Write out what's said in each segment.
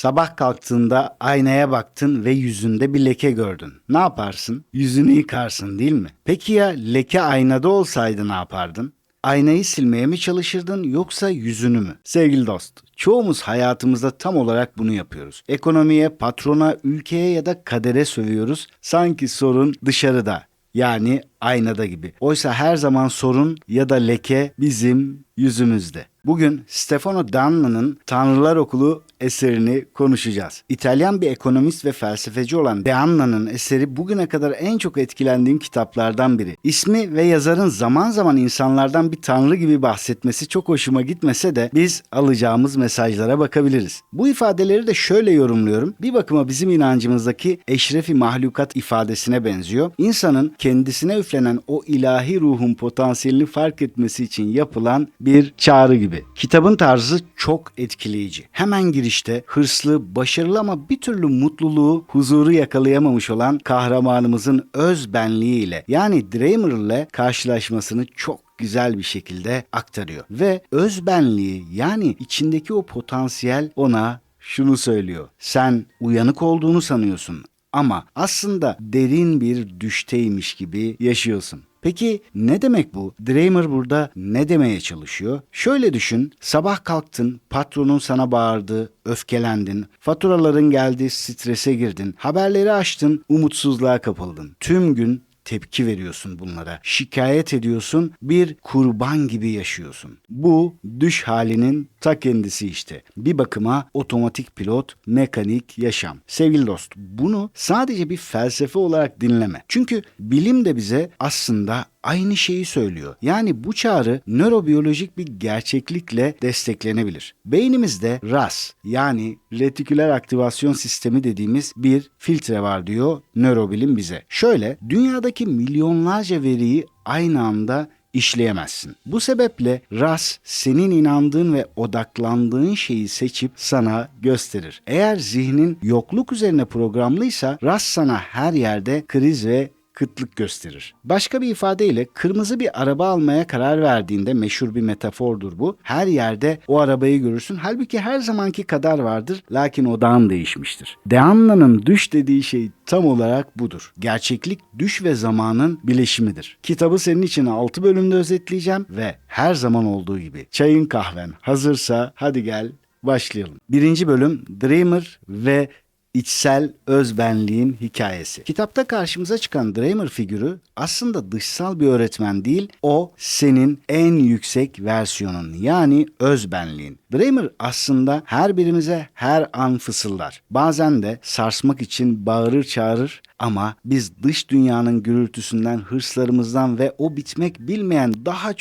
Sabah kalktığında aynaya baktın ve yüzünde bir leke gördün. Ne yaparsın? Yüzünü yıkarsın, değil mi? Peki ya leke aynada olsaydı ne yapardın? Aynayı silmeye mi çalışırdın yoksa yüzünü mü? Sevgili dost, çoğumuz hayatımızda tam olarak bunu yapıyoruz. Ekonomiye, patrona, ülkeye ya da kadere sövüyoruz. Sanki sorun dışarıda. Yani aynada gibi. Oysa her zaman sorun ya da leke bizim yüzümüzde. Bugün Stefano Danno'nun Tanrılar Okulu eserini konuşacağız. İtalyan bir ekonomist ve felsefeci olan Danno'nun eseri bugüne kadar en çok etkilendiğim kitaplardan biri. İsmi ve yazarın zaman zaman insanlardan bir tanrı gibi bahsetmesi çok hoşuma gitmese de biz alacağımız mesajlara bakabiliriz. Bu ifadeleri de şöyle yorumluyorum. Bir bakıma bizim inancımızdaki eşrefi mahlukat ifadesine benziyor. İnsanın kendisine üflenen o ilahi ruhun potansiyelini fark etmesi için yapılan bir çağrı gibi. Kitabın tarzı çok etkileyici. Hemen girişte hırslı, başarılı ama bir türlü mutluluğu, huzuru yakalayamamış olan kahramanımızın öz benliğiyle yani Dreamer ile karşılaşmasını çok güzel bir şekilde aktarıyor. Ve öz benliği yani içindeki o potansiyel ona şunu söylüyor. Sen uyanık olduğunu sanıyorsun ama aslında derin bir düşteymiş gibi yaşıyorsun. Peki ne demek bu? Dreamer burada ne demeye çalışıyor? Şöyle düşün, sabah kalktın, patronun sana bağırdı, öfkelendin, faturaların geldi, strese girdin, haberleri açtın, umutsuzluğa kapıldın. Tüm gün tepki veriyorsun bunlara. Şikayet ediyorsun, bir kurban gibi yaşıyorsun. Bu düş halinin ta kendisi işte. Bir bakıma otomatik pilot, mekanik yaşam. Sevgili dost, bunu sadece bir felsefe olarak dinleme. Çünkü bilim de bize aslında aynı şeyi söylüyor. Yani bu çağrı nörobiyolojik bir gerçeklikle desteklenebilir. Beynimizde RAS yani retiküler aktivasyon sistemi dediğimiz bir filtre var diyor nörobilim bize. Şöyle, dünyadaki milyonlarca veriyi aynı anda işleyemezsin. Bu sebeple RAS senin inandığın ve odaklandığın şeyi seçip sana gösterir. Eğer zihnin yokluk üzerine programlıysa RAS sana her yerde kriz ve kıtlık gösterir. Başka bir ifadeyle kırmızı bir araba almaya karar verdiğinde meşhur bir metafordur bu. Her yerde o arabayı görürsün. Halbuki her zamanki kadar vardır. Lakin odağın değişmiştir. De Anna'nın düş dediği şey tam olarak budur. Gerçeklik düş ve zamanın bileşimidir. Kitabı senin için 6 bölümde özetleyeceğim ve her zaman olduğu gibi çayın kahven hazırsa hadi gel başlayalım. Birinci bölüm Dreamer ve İçsel özbenliğin hikayesi. Kitapta karşımıza çıkan Dreamer figürü aslında dışsal bir öğretmen değil, o senin en yüksek versiyonun yani özbenliğin. Dreamer aslında her birimize her an fısıldar. Bazen de sarsmak için bağırır çağırır ama biz dış dünyanın gürültüsünden, hırslarımızdan ve o bitmek bilmeyen daha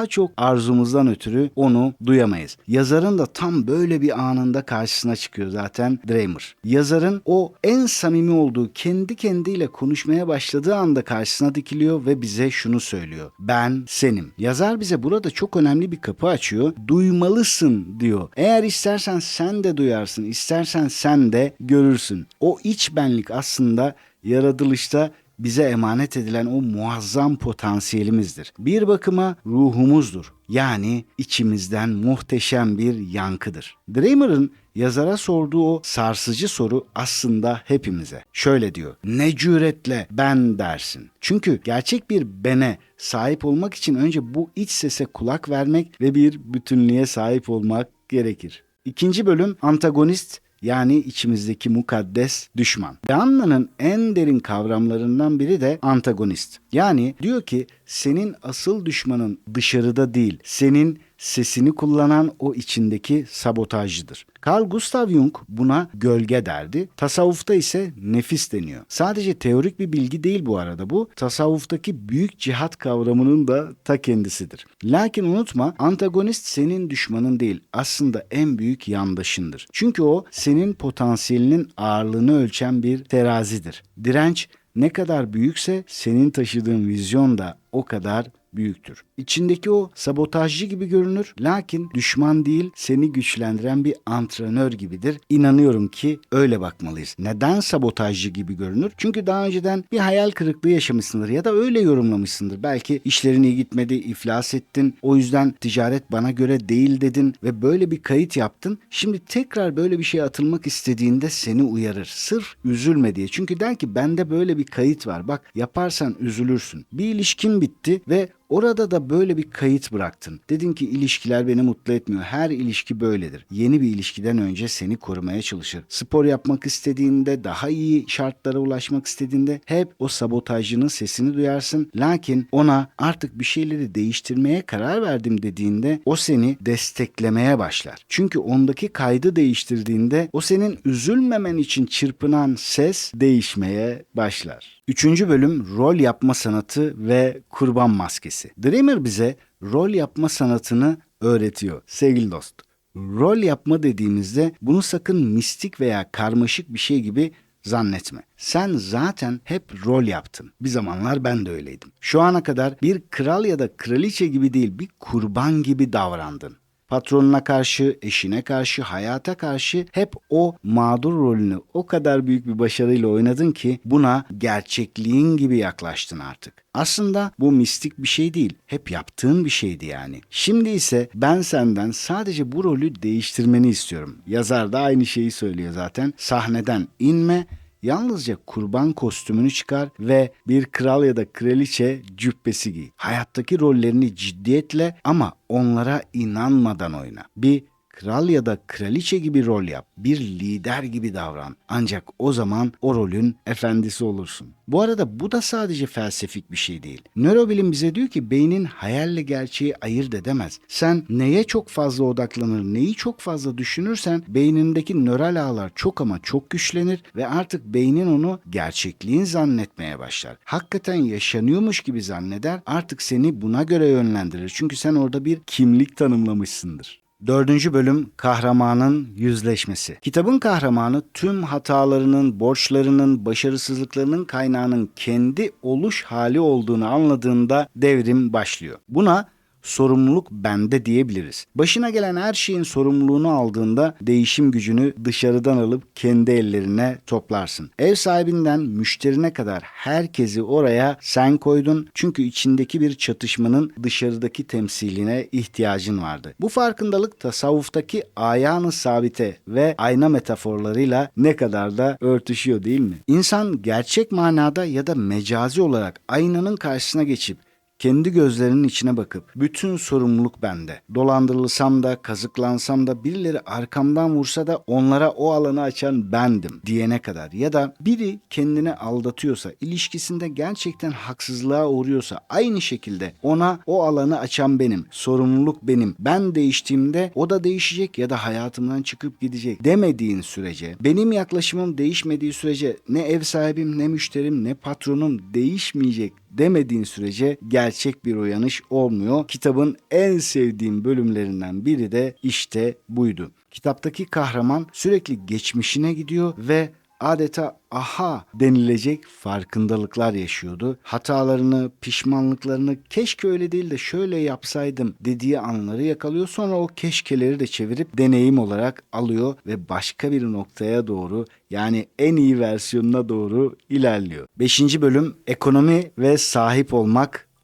çok arzumuzdan ötürü onu duyamayız. Yazarın da tam böyle bir anında karşısına çıkıyor zaten Dreamer. Yazarın o en samimi olduğu kendi kendiyle konuşmaya başladığı anda karşısına dikiliyor ve bize şunu söylüyor. Ben senim. Yazar bize burada çok önemli bir kapı açıyor. Duymalısın diyor. Eğer istersen sen de duyarsın, istersen sen de görürsün. O iç benlik aslında yaratılışta bize emanet edilen o muazzam potansiyelimizdir. Bir bakıma ruhumuzdur. Yani içimizden muhteşem bir yankıdır. Dreamer'ın yazara sorduğu o sarsıcı soru aslında hepimize. Şöyle diyor. Ne cüretle ben dersin? Çünkü gerçek bir bene sahip olmak için önce bu iç sese kulak vermek ve bir bütünlüğe sahip olmak gerekir. İkinci bölüm antagonist yani içimizdeki mukaddes düşman. Danna'nın en derin kavramlarından biri de antagonist. Yani diyor ki senin asıl düşmanın dışarıda değil, senin sesini kullanan o içindeki sabotajcıdır. Carl Gustav Jung buna gölge derdi. Tasavvufta ise nefis deniyor. Sadece teorik bir bilgi değil bu arada bu. Tasavvuftaki büyük cihat kavramının da ta kendisidir. Lakin unutma antagonist senin düşmanın değil. Aslında en büyük yandaşındır. Çünkü o senin potansiyelinin ağırlığını ölçen bir terazidir. Direnç ne kadar büyükse senin taşıdığın vizyon da o kadar büyüktür. İçindeki o sabotajcı gibi görünür, lakin düşman değil, seni güçlendiren bir antrenör gibidir. İnanıyorum ki öyle bakmalıyız. Neden sabotajcı gibi görünür? Çünkü daha önceden bir hayal kırıklığı yaşamışsındır ya da öyle yorumlamışsındır. Belki işlerin iyi gitmedi, iflas ettin. O yüzden ticaret bana göre değil dedin ve böyle bir kayıt yaptın. Şimdi tekrar böyle bir şeye atılmak istediğinde seni uyarır. Sırf üzülme diye. Çünkü der ki bende böyle bir kayıt var. Bak yaparsan üzülürsün. Bir ilişkin bitti ve orada da böyle bir kayıt bıraktın. Dedin ki ilişkiler beni mutlu etmiyor. Her ilişki böyledir. Yeni bir ilişkiden önce seni korumaya çalışır. Spor yapmak istediğinde, daha iyi şartlara ulaşmak istediğinde hep o sabotajcının sesini duyarsın. Lakin ona artık bir şeyleri değiştirmeye karar verdim dediğinde o seni desteklemeye başlar. Çünkü ondaki kaydı değiştirdiğinde o senin üzülmemen için çırpınan ses değişmeye başlar. Üçüncü bölüm rol yapma sanatı ve kurban maskesi. Dreamer bize rol yapma sanatını öğretiyor sevgili dost. Rol yapma dediğimizde bunu sakın mistik veya karmaşık bir şey gibi zannetme. Sen zaten hep rol yaptın. Bir zamanlar ben de öyleydim. Şu ana kadar bir kral ya da kraliçe gibi değil, bir kurban gibi davrandın. Patronuna karşı, eşine karşı, hayata karşı hep o mağdur rolünü o kadar büyük bir başarıyla oynadın ki buna gerçekliğin gibi yaklaştın artık. Aslında bu mistik bir şey değil, hep yaptığın bir şeydi yani. Şimdi ise ben senden sadece bu rolü değiştirmeni istiyorum. Yazar da aynı şeyi söylüyor zaten. Sahneden inme, yalnızca kurban kostümünü çıkar ve bir kral ya da kraliçe cübbesi giy. Hayattaki rollerini ciddiyetle ama onlara inanmadan oyna. Bir kral ya da kraliçe gibi rol yap. Bir lider gibi davran. Ancak o zaman o rolün efendisi olursun. Bu arada bu da sadece felsefik bir şey değil. Nörobilim bize diyor ki beynin hayalle gerçeği ayırt edemez. Sen neye çok fazla odaklanır, neyi çok fazla düşünürsen beynindeki nöral ağlar çok ama çok güçlenir ve artık beynin onu gerçekliğin zannetmeye başlar. Hakikaten yaşanıyormuş gibi zanneder, artık seni buna göre yönlendirir. Çünkü sen orada bir kimlik tanımlamışsındır. Dördüncü bölüm kahramanın yüzleşmesi. Kitabın kahramanı tüm hatalarının, borçlarının, başarısızlıklarının kaynağının kendi oluş hali olduğunu anladığında devrim başlıyor. Buna sorumluluk bende diyebiliriz. Başına gelen her şeyin sorumluluğunu aldığında değişim gücünü dışarıdan alıp kendi ellerine toplarsın. Ev sahibinden müşterine kadar herkesi oraya sen koydun çünkü içindeki bir çatışmanın dışarıdaki temsiline ihtiyacın vardı. Bu farkındalık tasavvuftaki ayağını sabite ve ayna metaforlarıyla ne kadar da örtüşüyor değil mi? İnsan gerçek manada ya da mecazi olarak aynanın karşısına geçip kendi gözlerinin içine bakıp bütün sorumluluk bende. Dolandırılsam da, kazıklansam da, birileri arkamdan vursa da onlara o alanı açan bendim diyene kadar ya da biri kendini aldatıyorsa, ilişkisinde gerçekten haksızlığa uğruyorsa aynı şekilde ona o alanı açan benim, sorumluluk benim. Ben değiştiğimde o da değişecek ya da hayatımdan çıkıp gidecek demediğin sürece, benim yaklaşımım değişmediği sürece ne ev sahibim, ne müşterim, ne patronum değişmeyecek demediğin sürece gerçek bir uyanış olmuyor. Kitabın en sevdiğim bölümlerinden biri de işte buydu. Kitaptaki kahraman sürekli geçmişine gidiyor ve adeta aha denilecek farkındalıklar yaşıyordu. Hatalarını, pişmanlıklarını keşke öyle değil de şöyle yapsaydım dediği anları yakalıyor. Sonra o keşkeleri de çevirip deneyim olarak alıyor ve başka bir noktaya doğru yani en iyi versiyonuna doğru ilerliyor. 5. bölüm ekonomi ve sahip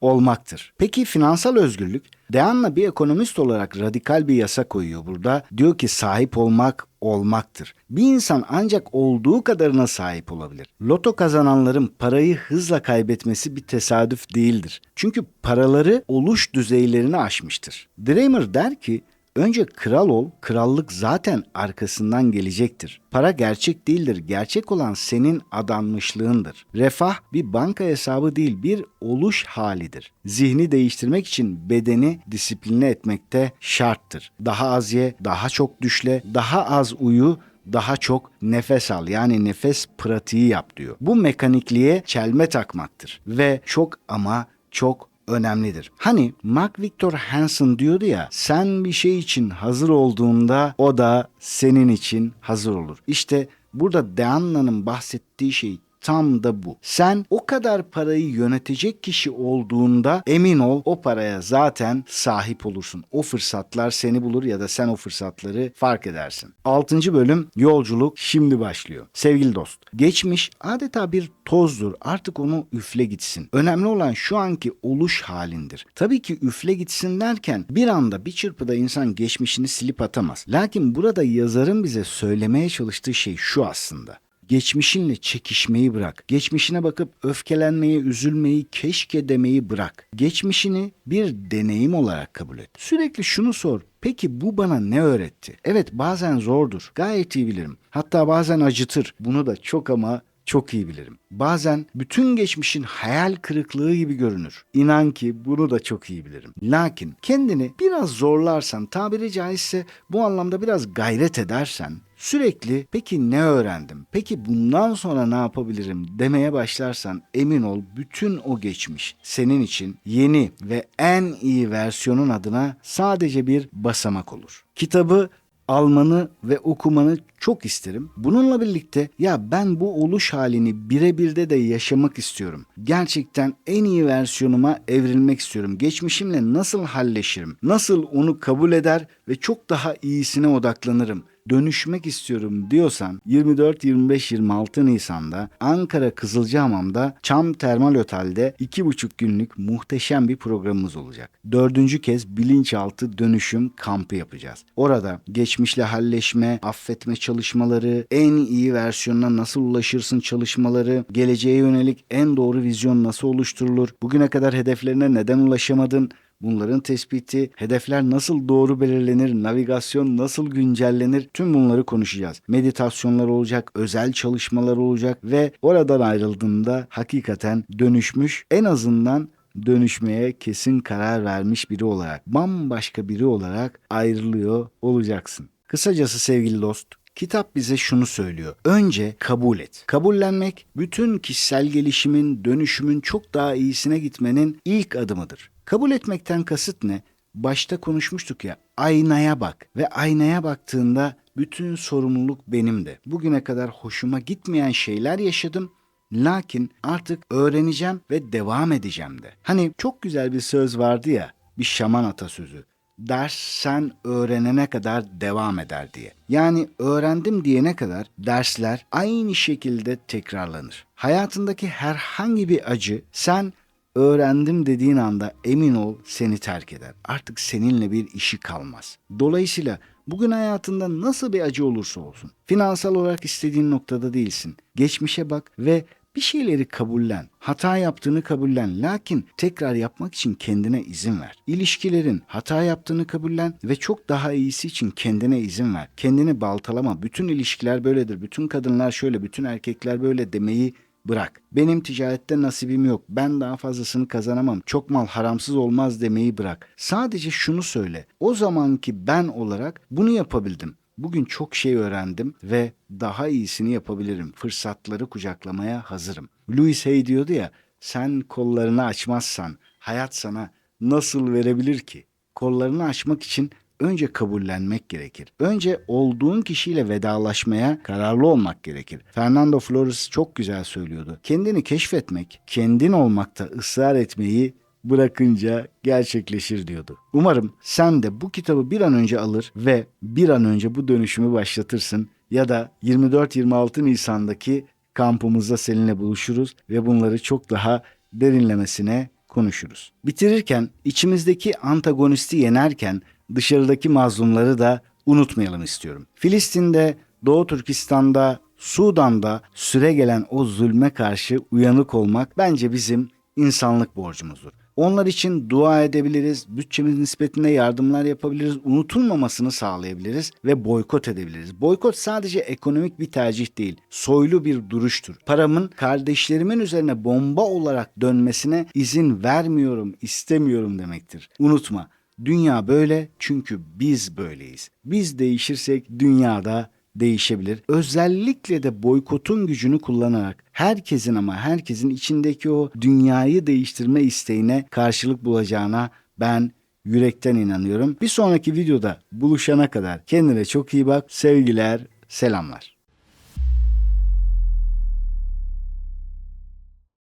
olmaktır. Peki finansal özgürlük? Deanna bir ekonomist olarak radikal bir yasa koyuyor burada. Diyor ki sahip olmak olmaktır. Bir insan ancak olduğu kadarına sahip olabilir. Loto kazananların parayı hızla kaybetmesi bir tesadüf değildir. Çünkü paraları oluş düzeylerini aşmıştır. Dreamer der ki önce kral ol, krallık zaten arkasından gelecektir. Para gerçek değildir, gerçek olan senin adanmışlığındır. Refah bir banka hesabı değil, bir oluş halidir. Zihni değiştirmek için bedeni disipline etmekte şarttır. Daha az ye, daha çok düşle, daha az uyu, daha çok nefes al yani nefes pratiği yap diyor. Bu mekanikliğe çelme takmaktır ve çok ama çok önemlidir. Hani Mark Victor Hansen diyordu ya, sen bir şey için hazır olduğunda o da senin için hazır olur. İşte burada Deanna'nın bahsettiği şey tam da bu. Sen o kadar parayı yönetecek kişi olduğunda emin ol o paraya zaten sahip olursun. O fırsatlar seni bulur ya da sen o fırsatları fark edersin. 6. bölüm yolculuk şimdi başlıyor. Sevgili dost, geçmiş adeta bir tozdur. Artık onu üfle gitsin. Önemli olan şu anki oluş halindir. Tabii ki üfle gitsin derken bir anda bir çırpıda insan geçmişini silip atamaz. Lakin burada yazarın bize söylemeye çalıştığı şey şu aslında. Geçmişinle çekişmeyi bırak. Geçmişine bakıp öfkelenmeyi, üzülmeyi, keşke demeyi bırak. Geçmişini bir deneyim olarak kabul et. Sürekli şunu sor. Peki bu bana ne öğretti? Evet, bazen zordur. Gayet iyi bilirim. Hatta bazen acıtır. Bunu da çok ama çok iyi bilirim. Bazen bütün geçmişin hayal kırıklığı gibi görünür. İnan ki bunu da çok iyi bilirim. Lakin kendini biraz zorlarsan, tabiri caizse bu anlamda biraz gayret edersen, sürekli peki ne öğrendim, peki bundan sonra ne yapabilirim demeye başlarsan emin ol bütün o geçmiş senin için yeni ve en iyi versiyonun adına sadece bir basamak olur. Kitabı almanı ve okumanı çok isterim. Bununla birlikte ya ben bu oluş halini birebir de yaşamak istiyorum. Gerçekten en iyi versiyonuma evrilmek istiyorum. Geçmişimle nasıl halleşirim? Nasıl onu kabul eder ve çok daha iyisine odaklanırım? Dönüşmek istiyorum diyorsan 24, 25, 26 Nisan'da Ankara Kızılcahamam'da Çam Termal Otel'de 2,5 günlük muhteşem bir programımız olacak. 4. kez bilinçaltı dönüşüm kampı yapacağız. Orada geçmişle halleşme, affetme çalışmaları, en iyi versiyonuna nasıl ulaşırsın çalışmaları, geleceğe yönelik en doğru vizyon nasıl oluşturulur, bugüne kadar hedeflerine neden ulaşamadın, bunların tespiti, hedefler nasıl doğru belirlenir, navigasyon nasıl güncellenir, tüm bunları konuşacağız. Meditasyonlar olacak, özel çalışmalar olacak ve oradan ayrıldığında hakikaten dönüşmüş, en azından dönüşmeye kesin karar vermiş biri olarak, bambaşka biri olarak ayrılıyor olacaksın. Kısacası sevgili dost, kitap bize şunu söylüyor. Önce kabul et. Kabullenmek, bütün kişisel gelişimin, dönüşümün çok daha iyisine gitmenin ilk adımıdır. Kabul etmekten kasıt ne? Başta konuşmuştuk ya, aynaya bak ve aynaya baktığında bütün sorumluluk benim de. Bugüne kadar hoşuma gitmeyen şeyler yaşadım. Lakin artık öğreneceğim ve devam edeceğim de. Hani çok güzel bir söz vardı ya, bir şaman atasözü. Ders sen öğrenene kadar devam eder diye. Yani öğrendim diyene kadar dersler aynı şekilde tekrarlanır. Hayatındaki herhangi bir acı sen öğrendim dediğin anda emin ol seni terk eder. Artık seninle bir işi kalmaz. Dolayısıyla bugün hayatında nasıl bir acı olursa olsun, finansal olarak istediğin noktada değilsin. Geçmişe bak ve bir şeyleri kabullen. Hata yaptığını kabullen. Lakin tekrar yapmak için kendine izin ver. İlişkilerin hata yaptığını kabullen ve çok daha iyisi için kendine izin ver. Kendini baltalama. Bütün ilişkiler böyledir. Bütün kadınlar şöyle, bütün erkekler böyle demeyi bırak. Benim ticarette nasibim yok. Ben daha fazlasını kazanamam. Çok mal haramsız olmaz demeyi bırak. Sadece şunu söyle. O zamanki ben olarak bunu yapabildim. Bugün çok şey öğrendim ve daha iyisini yapabilirim. Fırsatları kucaklamaya hazırım. Louis Hay diyordu ya, sen kollarını açmazsan hayat sana nasıl verebilir ki? Kollarını açmak için önce kabullenmek gerekir. Önce olduğun kişiyle vedalaşmaya kararlı olmak gerekir. Fernando Flores çok güzel söylüyordu. Kendini keşfetmek, kendin olmakta ısrar etmeyi bırakınca gerçekleşir diyordu. Umarım sen de bu kitabı bir an önce alır ve bir an önce bu dönüşümü başlatırsın ya da 24-26 Nisan'daki kampımızda seninle buluşuruz ve bunları çok daha derinlemesine konuşuruz. Bitirirken içimizdeki antagonisti yenerken dışarıdaki mazlumları da unutmayalım istiyorum. Filistin'de, Doğu Türkistan'da, Sudan'da süregelen o zulme karşı uyanık olmak bence bizim insanlık borcumuzdur. Onlar için dua edebiliriz, bütçemiz nispetinde yardımlar yapabiliriz, unutulmamasını sağlayabiliriz ve boykot edebiliriz. Boykot sadece ekonomik bir tercih değil, soylu bir duruştur. Paramın kardeşlerimin üzerine bomba olarak dönmesine izin vermiyorum, istemiyorum demektir. Unutma, dünya böyle çünkü biz böyleyiz. Biz değişirsek dünyada değişebilir. Özellikle de boykotun gücünü kullanarak herkesin ama herkesin içindeki o dünyayı değiştirme isteğine karşılık bulacağına ben yürekten inanıyorum. Bir sonraki videoda buluşana kadar kendine çok iyi bak. Sevgiler, selamlar.